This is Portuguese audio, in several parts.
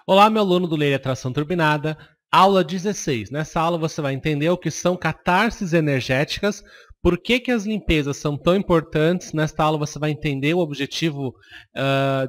Olá, meu aluno do Lei de Atração Turbinada, aula 16. Nessa aula você vai entender o que são catarses energéticas, por que as limpezas são tão importantes. Nesta aula você vai entender o objetivo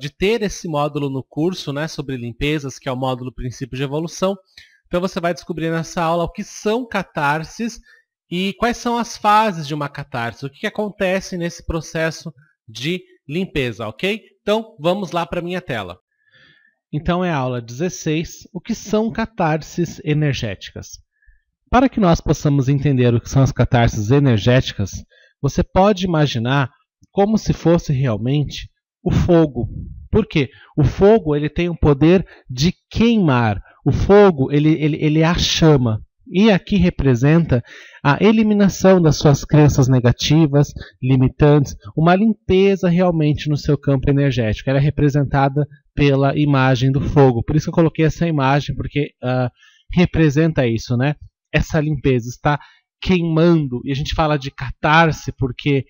de ter esse módulo no curso, né, sobre limpezas, que é o módulo Princípio de Evolução. Então você vai descobrir nessa aula o que são catarses e quais são as fases de uma catarse, o que acontece nesse processo de limpeza, ok? Então vamos lá para a minha tela. Então é a aula 16, o que são catarses energéticas. Para que nós possamos entender o que são as catarses energéticas, você pode imaginar como se fosse realmente o fogo. Por quê? O fogo ele tem o poder de queimar. O fogo ele é a chama. E aqui representa a eliminação das suas crenças negativas, limitantes, uma limpeza realmente no seu campo energético. Ela é representada pela imagem do fogo. Por isso que eu coloquei essa imagem, porque representa isso, né? Essa limpeza está queimando. E a gente fala de catarse porque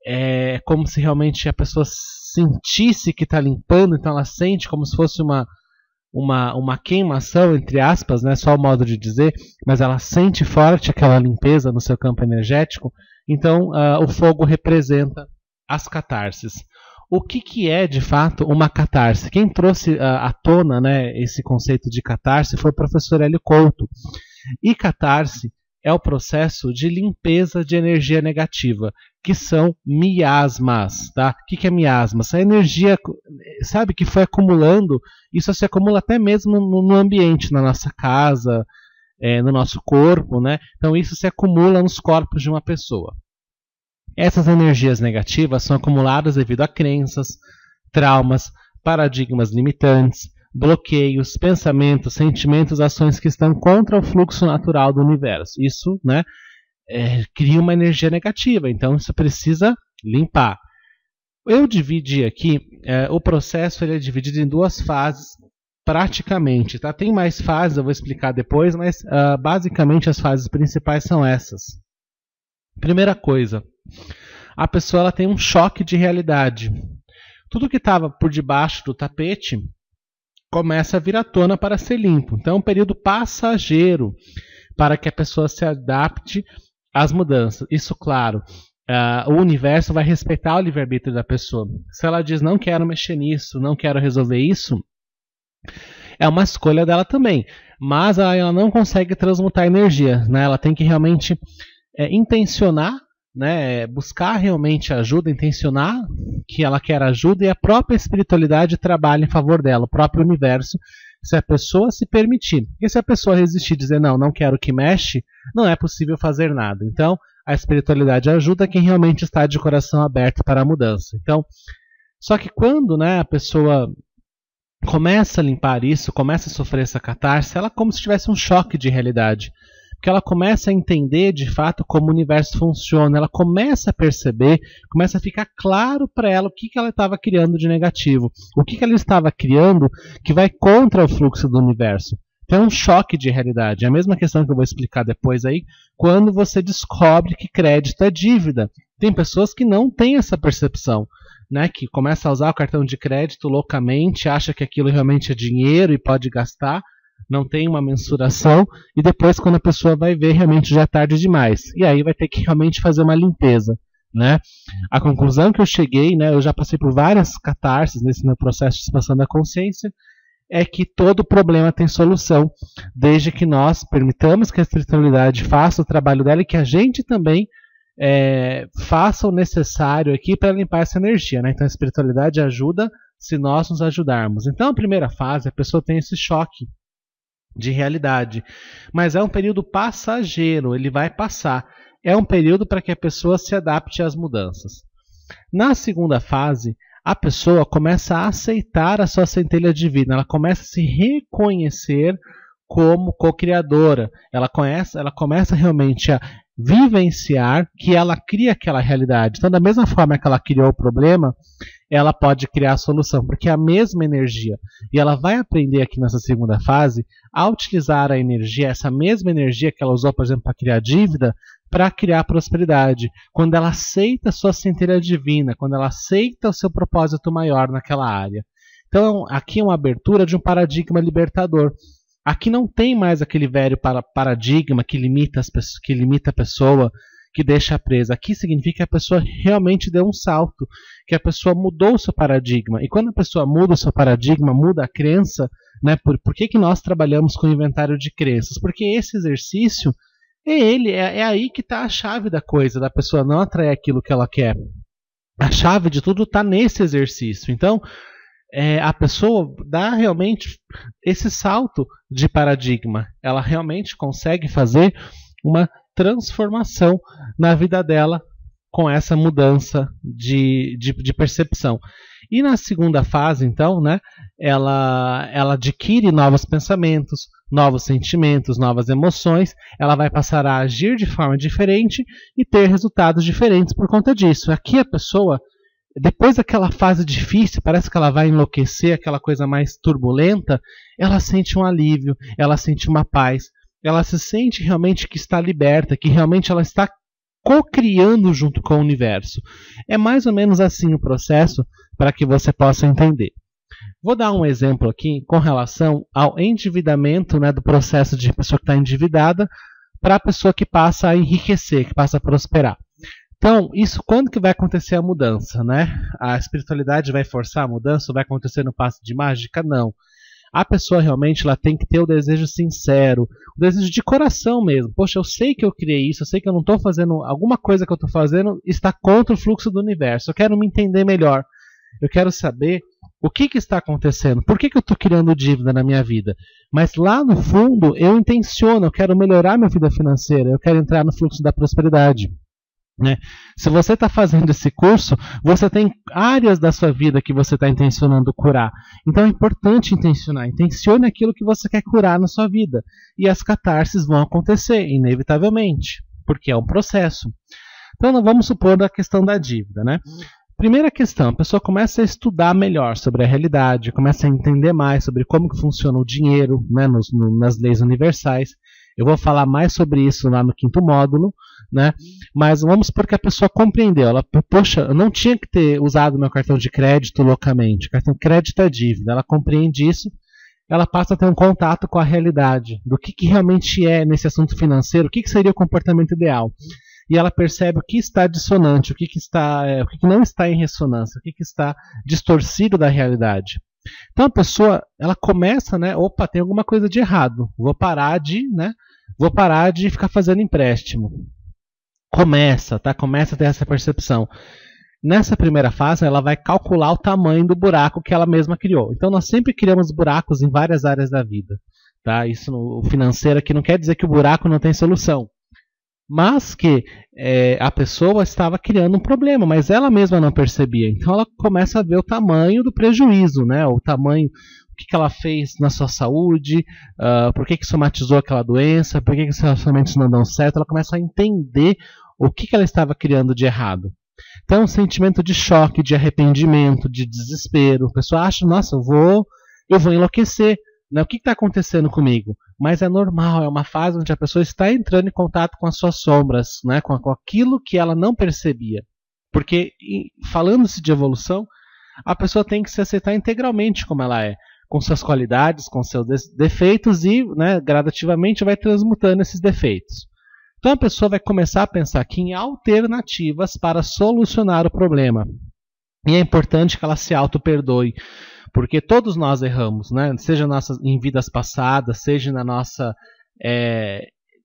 é como se realmente a pessoa sentisse que está limpando, então ela sente como se fosse uma queimação, entre aspas, né, só o modo de dizer, mas ela sente forte aquela limpeza no seu campo energético. Então o fogo representa as catarses. O que é de fato uma catarse? Quem trouxe à tona, né, esse conceito de catarse foi o professor Hélio Couto. E catarse é o processo de limpeza de energia negativa, que são miasmas. Tá? O que é miasmas? A energia, sabe, que foi acumulando, isso se acumula até mesmo no ambiente, na nossa casa, no nosso corpo, né? Então isso se acumula nos corpos de uma pessoa. Essas energias negativas são acumuladas devido a crenças, traumas, paradigmas limitantes, bloqueios, pensamentos, sentimentos, ações que estão contra o fluxo natural do universo. Isso, né, cria uma energia negativa, então isso precisa limpar. Eu dividi aqui, o processo ele é dividido em duas fases praticamente. Tá? Tem mais fases, eu vou explicar depois, mas basicamente as fases principais são essas. Primeira coisa, a pessoa ela tem um choque de realidade. Tudo que estava por debaixo do tapete começa a vir à tona para ser limpo. Então é um período passageiro para que a pessoa se adapte às mudanças. Isso, claro, o universo vai respeitar o livre-arbítrio da pessoa. Se ela diz não quero mexer nisso, não quero resolver isso, é uma escolha dela também. Mas ela não consegue transmutar energia, né? Ela tem que realmente intencionar, né, buscar realmente ajuda, intencionar que ela quer ajuda, e a própria espiritualidade trabalha em favor dela, o próprio universo, se a pessoa se permitir. E se a pessoa resistir e dizer não quero que mexe, não é possível fazer nada. Então a espiritualidade ajuda quem realmente está de coração aberto para a mudança. Então, só que quando, né, a pessoa começa a limpar isso, começa a sofrer essa catarse, ela é como se tivesse um choque de realidade. Porque ela começa a entender de fato como o universo funciona, ela começa a perceber, começa a ficar claro para ela o que ela estava criando de negativo, o que ela estava criando que vai contra o fluxo do universo. Então é um choque de realidade. É a mesma questão que eu vou explicar depois aí, quando você descobre que crédito é dívida. Tem pessoas que não têm essa percepção, né, que começa a usar o cartão de crédito loucamente, acha que aquilo realmente é dinheiro e pode gastar, não tem uma mensuração, e depois quando a pessoa vai ver, realmente já é tarde demais. E aí vai ter que realmente fazer uma limpeza. Né? A conclusão que eu cheguei, né, eu já passei por várias catarses nesse meu processo de expansão da consciência, é que todo problema tem solução, desde que nós permitamos que a espiritualidade faça o trabalho dela e que a gente também faça o necessário aqui para limpar essa energia. Né? Então a espiritualidade ajuda se nós nos ajudarmos. Então a primeira fase, a pessoa tem esse choque de realidade, mas é um período passageiro, ele vai passar. É um período para que a pessoa se adapte às mudanças. Na segunda fase, a pessoa começa a aceitar a sua centelha divina, ela começa a se reconhecer como co-criadora, ela começa realmente a vivenciar que ela cria aquela realidade. Então, da mesma forma que ela criou o problema, ela pode criar a solução, porque é a mesma energia. E ela vai aprender aqui nessa segunda fase a utilizar a energia, essa mesma energia que ela usou, por exemplo, para criar dívida, para criar prosperidade. Quando ela aceita a sua centelha divina, quando ela aceita o seu propósito maior naquela área. Então aqui é uma abertura de um paradigma libertador. Aqui não tem mais aquele velho paradigma que limita a pessoa, que deixa presa. Aqui significa que a pessoa realmente deu um salto, que a pessoa mudou o seu paradigma. E quando a pessoa muda o seu paradigma, muda a crença, né? Por que nós trabalhamos com inventário de crenças? Porque esse exercício é aí que está a chave da coisa, da pessoa não atrair aquilo que ela quer. A chave de tudo está nesse exercício. Então, a pessoa dá realmente esse salto de paradigma. Ela realmente consegue fazer uma transformação na vida dela com essa mudança de percepção. E na segunda fase, então, né, ela adquire novos pensamentos, novos sentimentos, novas emoções, ela vai passar a agir de forma diferente e ter resultados diferentes por conta disso. Aqui a pessoa, depois daquela fase difícil, parece que ela vai enlouquecer, aquela coisa mais turbulenta, ela sente um alívio, ela sente uma paz, ela se sente realmente que está liberta, que realmente ela está co-criando junto com o universo. É mais ou menos assim o processo para que você possa entender. Vou dar um exemplo aqui com relação ao endividamento, né, do processo de pessoa que está endividada para a pessoa que passa a enriquecer, que passa a prosperar. Então, isso quando que vai acontecer a mudança, né? A espiritualidade vai forçar a mudança ou vai acontecer no passe de mágica? Não. A pessoa realmente ela tem que ter o desejo sincero, o desejo de coração mesmo. Poxa, eu sei que eu criei isso, eu sei que eu não estou fazendo, alguma coisa que eu estou fazendo está contra o fluxo do universo. Eu quero me entender melhor. Eu quero saber o que está acontecendo, por que eu estou criando dívida na minha vida. Mas lá no fundo eu intenciono, eu quero melhorar minha vida financeira, eu quero entrar no fluxo da prosperidade. Né? Se você está fazendo esse curso, você tem áreas da sua vida que você está intencionando curar. Então é importante intencionar. Intencione aquilo que você quer curar na sua vida. E as catarses vão acontecer, inevitavelmente, porque é um processo. Então vamos supor a questão da dívida. Né? Primeira questão, a pessoa começa a estudar melhor sobre a realidade, começa a entender mais sobre como que funciona o dinheiro, né, nas leis universais. Eu vou falar mais sobre isso lá no 5º módulo, né? Mas vamos supor que a pessoa compreendeu. Ela, poxa, eu não tinha que ter usado meu cartão de crédito loucamente. Cartão de crédito é dívida. Ela compreende isso, ela passa a ter um contato com a realidade, do que realmente é nesse assunto financeiro, o que seria o comportamento ideal. E ela percebe o que está dissonante, o que não está em ressonância, o que está distorcido da realidade. Então a pessoa, ela começa, né? Opa, tem alguma coisa de errado. Vou parar de ficar fazendo empréstimo. Começa a ter essa percepção. Nessa primeira fase, ela vai calcular o tamanho do buraco que ela mesma criou. Então nós sempre criamos buracos em várias áreas da vida. Tá? Isso no financeiro aqui não quer dizer que o buraco não tem solução. Mas que a pessoa estava criando um problema, mas ela mesma não percebia. Então ela começa a ver o tamanho do prejuízo, né? O tamanho, o que ela fez na sua saúde, por que somatizou aquela doença, por que os relacionamentos não dão certo. Ela começa a entender o que ela estava criando de errado. Então um sentimento de choque, de arrependimento, de desespero. A pessoa acha, nossa, eu vou enlouquecer. Né? O que está acontecendo comigo? Mas é normal, é uma fase onde a pessoa está entrando em contato com as suas sombras, né? com aquilo que ela não percebia. Porque, falando-se de evolução, a pessoa tem que se aceitar integralmente como ela é, com suas qualidades, com seus defeitos e, né, gradativamente vai transmutando esses defeitos. Então a pessoa vai começar a pensar aqui em alternativas para solucionar o problema. E é importante que ela se auto-perdoe. Porque todos nós erramos, né? Seja em vidas passadas, seja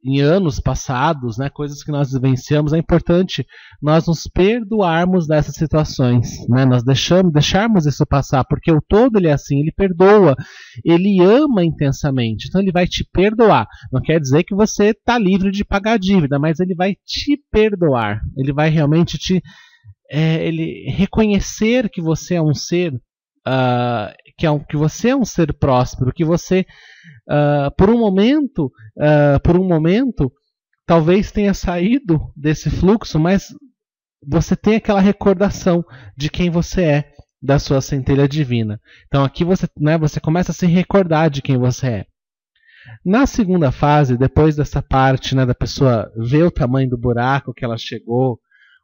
em anos passados, né? Coisas que nós vivenciamos. É importante nós nos perdoarmos dessas situações, né? Nós deixarmos isso passar, porque o todo ele é assim, ele perdoa, ele ama intensamente, então ele vai te perdoar. Não quer dizer que você está livre de pagar a dívida, mas ele vai te perdoar. Ele vai realmente ele reconhecer que você é um ser que você é um ser próspero, que você por um momento talvez tenha saído desse fluxo, mas você tem aquela recordação de quem você é, da sua centelha divina. Então aqui você começa a se recordar de quem você é. Na segunda fase, depois dessa parte, né, da pessoa ver o tamanho do buraco que ela chegou,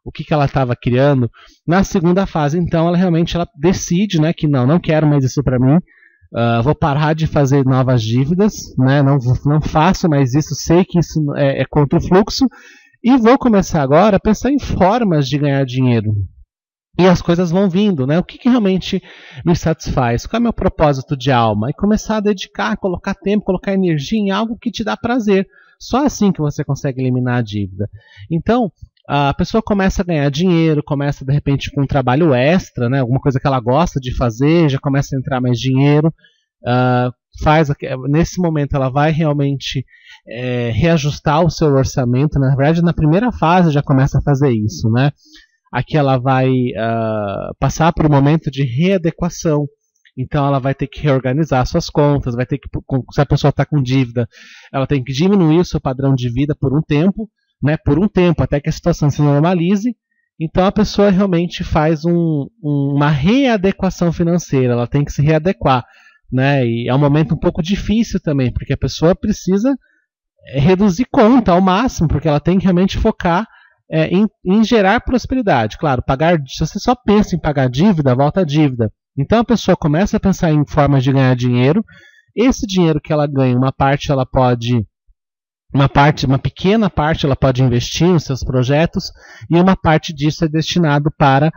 o que ela estava criando. Na segunda fase, então, ela realmente decide, né, que não quero mais isso para mim, vou parar de fazer novas dívidas, né, não faço mais isso, sei que isso é contra o fluxo, e vou começar agora a pensar em formas de ganhar dinheiro. E as coisas vão vindo, né? O que realmente me satisfaz? Qual é o meu propósito de alma? E começar a dedicar, colocar tempo, colocar energia em algo que te dá prazer. Só assim que você consegue eliminar a dívida. Então, a pessoa começa a ganhar dinheiro, começa de repente com um trabalho extra, né? Alguma coisa que ela gosta de fazer, já começa a entrar mais dinheiro. Nesse momento ela vai realmente reajustar o seu orçamento. Na verdade, na primeira fase já começa a fazer isso, né? Aqui ela vai passar por um momento de readequação. Então ela vai ter que reorganizar suas contas, vai ter que, se a pessoa está com dívida, ela tem que diminuir o seu padrão de vida por um tempo, né? Por um tempo, até que a situação se normalize. Então a pessoa realmente faz uma readequação financeira, ela tem que se readequar, né? E é um momento um pouco difícil também, porque a pessoa precisa reduzir conta ao máximo, porque ela tem que realmente focar em gerar prosperidade. Claro, se você só pensa em pagar dívida, volta a dívida. Então a pessoa começa a pensar em formas de ganhar dinheiro. Esse dinheiro que ela ganha, uma pequena parte ela pode investir nos seus projetos, e uma parte disso é destinado para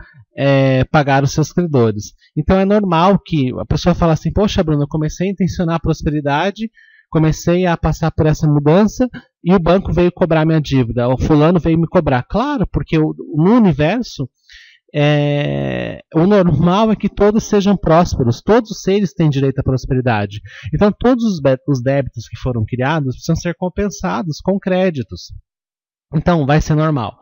pagar os seus credores. Então é normal que a pessoa fale assim: poxa, Bruno, eu comecei a intencionar a prosperidade, comecei a passar por essa mudança e o banco veio cobrar minha dívida, o fulano veio me cobrar. Claro, porque no universo, o normal é que todos sejam prósperos, todos os seres têm direito à prosperidade. Então todos os débitos que foram criados precisam ser compensados com créditos. Então vai ser normal.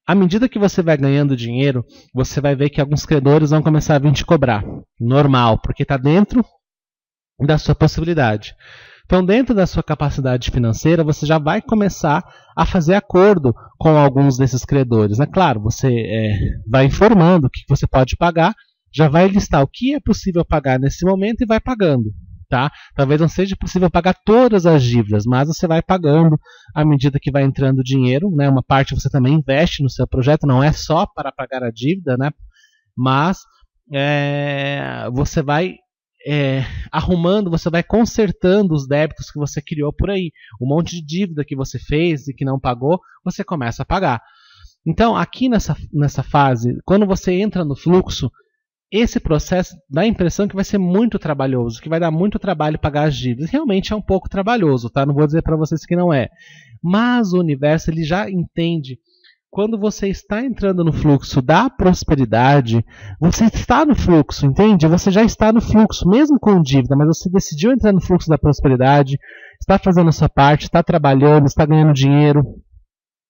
À medida que você vai ganhando dinheiro, você vai ver que alguns credores vão começar a vir te cobrar. Normal, porque está dentro da sua possibilidade. Então, dentro da sua capacidade financeira, você já vai começar a fazer acordo com alguns desses credores. É claro, você vai informando o que você pode pagar, já vai listar o que é possível pagar nesse momento e vai pagando. Tá? Talvez não seja possível pagar todas as dívidas, mas você vai pagando à medida que vai entrando dinheiro, né? Uma parte você também investe no seu projeto, não é só para pagar a dívida, né? Mas você vai arrumando, você vai consertando os débitos que você criou por aí. Um monte de dívida que você fez e que não pagou, você começa a pagar. Então, aqui nessa fase, quando você entra no fluxo, esse processo dá a impressão que vai ser muito trabalhoso, que vai dar muito trabalho pagar as dívidas. Realmente é um pouco trabalhoso, tá? Não vou dizer para vocês que não é. Mas o universo ele já entende. Quando você está entrando no fluxo da prosperidade, você está no fluxo, entende? Você já está no fluxo, mesmo com dívida, mas você decidiu entrar no fluxo da prosperidade, está fazendo a sua parte, está trabalhando, está ganhando dinheiro.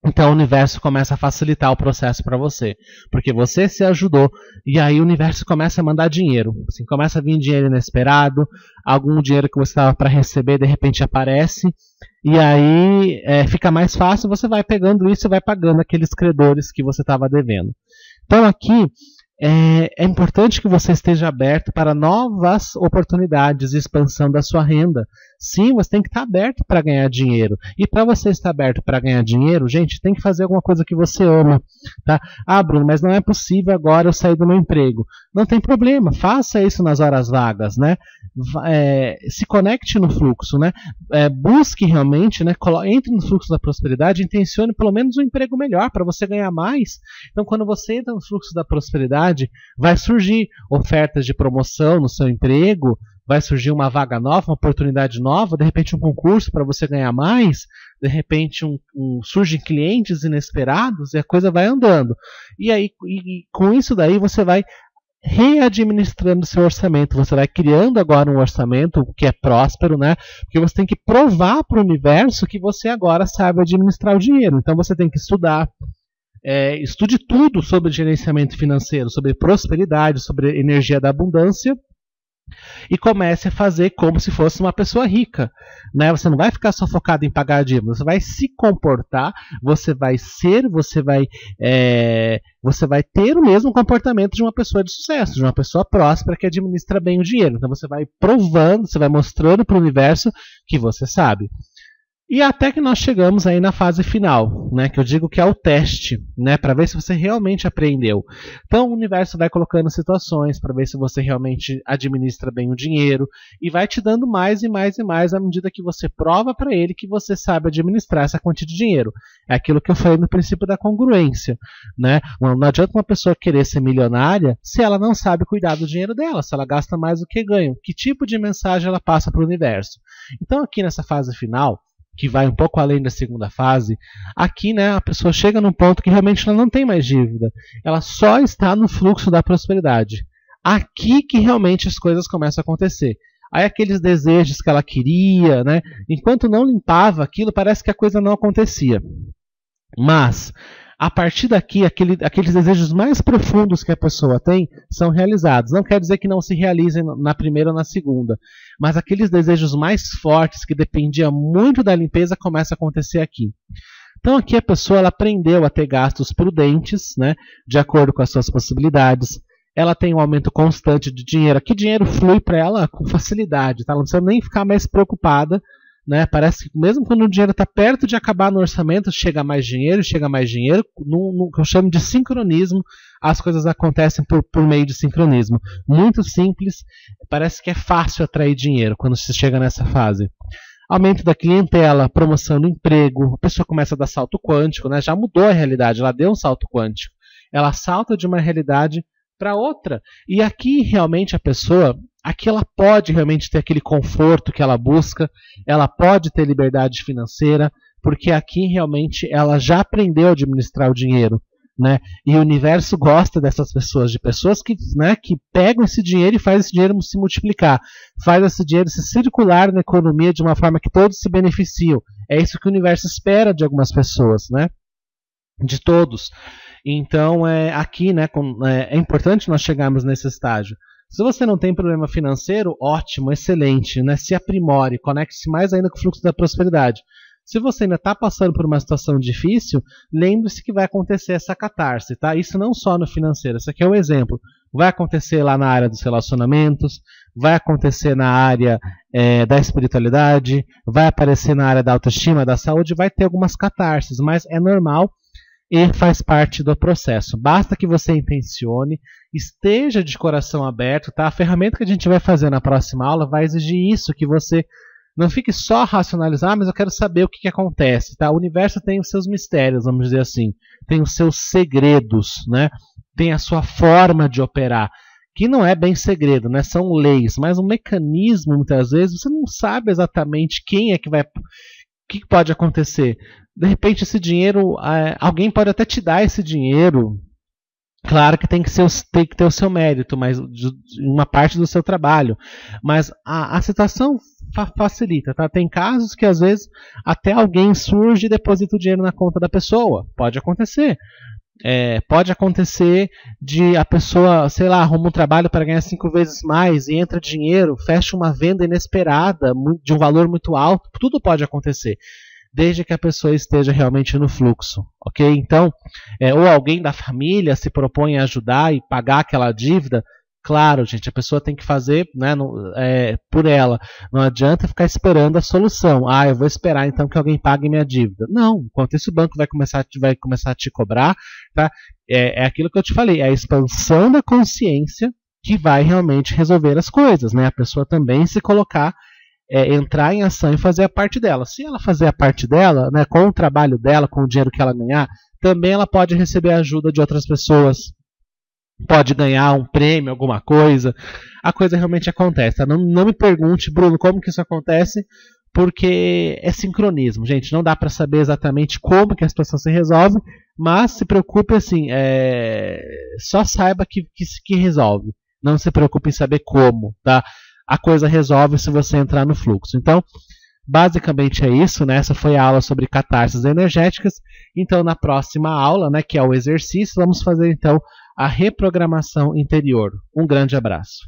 Então o universo começa a facilitar o processo para você, porque você se ajudou, e aí o universo começa a mandar dinheiro. Assim, começa a vir dinheiro inesperado, algum dinheiro que você estava para receber de repente aparece, e aí fica mais fácil, você vai pegando isso e vai pagando aqueles credores que você estava devendo. Então aqui é importante que você esteja aberto para novas oportunidades de expansão da sua renda. Sim, você tem que estar aberto para ganhar dinheiro. E para você estar aberto para ganhar dinheiro, gente, tem que fazer alguma coisa que você ama. Tá? Ah, Bruno, mas não é possível agora eu sair do meu emprego. Não tem problema, faça isso nas horas vagas, né? Se conecte no fluxo, né? Busque realmente, né? Entre no fluxo da prosperidade e intencione pelo menos um emprego melhor para você ganhar mais. Então, quando você entra no fluxo da prosperidade, vai surgir ofertas de promoção no seu emprego, vai surgir uma vaga nova, uma oportunidade nova, de repente um concurso para você ganhar mais, de repente surgem clientes inesperados e a coisa vai andando. E aí, com isso daí, você vai readministrando seu orçamento, você vai criando agora um orçamento que é próspero, né? Porque você tem que provar para o universo que você agora sabe administrar o dinheiro. Então você tem que estudar, estude tudo sobre gerenciamento financeiro, sobre prosperidade, sobre energia da abundância, e comece a fazer como se fosse uma pessoa rica, né? Você não vai ficar só focado em pagar a dívida, você vai se comportar, você vai ter o mesmo comportamento de uma pessoa de sucesso, de uma pessoa próspera que administra bem o dinheiro. Então você vai provando, você vai mostrando para o universo que você sabe. E até que nós chegamos aí na fase final, né, que eu digo que é o teste, né, para ver se você realmente aprendeu. Então o universo vai colocando situações para ver se você realmente administra bem o dinheiro e vai te dando mais e mais e mais à medida que você prova para ele que você sabe administrar essa quantia de dinheiro. É aquilo que eu falei no princípio da congruência, né? Não adianta uma pessoa querer ser milionária se ela não sabe cuidar do dinheiro dela, se ela gasta mais do que ganha. Que tipo de mensagem ela passa para o universo? Então aqui nessa fase final, que vai um pouco além da segunda fase, aqui, né, a pessoa chega num ponto que realmente ela não tem mais dívida, ela só está no fluxo da prosperidade. Aqui que realmente as coisas começam a acontecer. Aí aqueles desejos que ela queria, né, enquanto não limpava aquilo, parece que a coisa não acontecia. Mas a partir daqui, aqueles desejos mais profundos que a pessoa tem são realizados. Não quer dizer que não se realizem na primeira ou na segunda, mas aqueles desejos mais fortes que dependiam muito da limpeza começam a acontecer aqui. Então aqui a pessoa ela aprendeu a ter gastos prudentes, né, de acordo com as suas possibilidades. Ela tem um aumento constante de dinheiro. Aqui dinheiro flui para ela com facilidade, tá? Ela não precisa nem ficar mais preocupada. Né? Parece que mesmo quando o dinheiro está perto de acabar no orçamento, chega mais dinheiro, no que eu chamo de sincronismo, as coisas acontecem por meio de sincronismo. Muito simples, parece que é fácil atrair dinheiro quando se chega nessa fase. Aumento da clientela, promoção no emprego, a pessoa começa a dar salto quântico, né? Já mudou a realidade, ela deu um salto quântico. Ela salta de uma realidade para outra. E aqui realmente a pessoa, aqui ela pode realmente ter aquele conforto que ela busca, ela pode ter liberdade financeira, porque aqui realmente ela já aprendeu a administrar o dinheiro, né? E o universo gosta dessas pessoas, de pessoas que, né, que pegam esse dinheiro e fazem esse dinheiro se multiplicar, faz esse dinheiro se circular na economia de uma forma que todos se beneficiam. É isso que o universo espera de algumas pessoas, né? De todos. Então, aqui, né, é importante nós chegarmos nesse estágio. Se você não tem problema financeiro, ótimo, excelente, né? Se aprimore, conecte-se mais ainda com o fluxo da prosperidade. Se você ainda está passando por uma situação difícil, lembre-se que vai acontecer essa catarse, tá? Isso não só no financeiro, isso aqui é um exemplo. Vai acontecer lá na área dos relacionamentos, vai acontecer na área da espiritualidade, vai aparecer na área da autoestima, da saúde, vai ter algumas catarses, mas é normal e faz parte do processo. Basta que você intencione, esteja de coração aberto, tá? A ferramenta que a gente vai fazer na próxima aula vai exigir isso, que você não fique só a racionalizar, mas eu quero saber o que acontece, tá? O universo tem os seus mistérios, vamos dizer assim, tem os seus segredos, né? Tem a sua forma de operar, que não é bem segredo, né? São leis, mas um mecanismo, muitas vezes, você não sabe exatamente quem é que vai... O que pode acontecer? De repente esse dinheiro, alguém pode até te dar esse dinheiro. Claro que tem que ter o seu mérito, mas uma parte do seu trabalho. Mas a situação facilita, tá? Tem casos que às vezes até alguém surge e deposita o dinheiro na conta da pessoa. Pode acontecer. Pode acontecer de a pessoa, sei lá, arruma um trabalho para ganhar 5 vezes mais e entra dinheiro, fecha uma venda inesperada de um valor muito alto. Tudo pode acontecer, desde que a pessoa esteja realmente no fluxo, ok? Então, ou alguém da família se propõe a ajudar e pagar aquela dívida. Claro, gente, a pessoa tem que fazer, né, por ela. Não adianta ficar esperando a solução. Eu vou esperar então que alguém pague minha dívida. Não, enquanto isso o banco vai começar a te cobrar, tá? É aquilo que eu te falei, é a expansão da consciência que vai realmente resolver as coisas, né? A pessoa também se colocar, entrar em ação e fazer a parte dela. Se ela fazer a parte dela, né, com o trabalho dela, com o dinheiro que ela ganhar, também ela pode receber a ajuda de outras pessoas. Pode ganhar um prêmio, alguma coisa. A coisa realmente acontece. Tá? Não me pergunte, Bruno, como que isso acontece, porque é sincronismo, gente. Não dá para saber exatamente como que a situação se resolve, mas se preocupe assim, só saiba que resolve. Não se preocupe em saber como, tá? A coisa resolve se você entrar no fluxo. Então, basicamente é isso, né? Essa foi a aula sobre catarses energéticas. Então, na próxima aula, né, que é o exercício, vamos fazer então a reprogramação interior. Um grande abraço.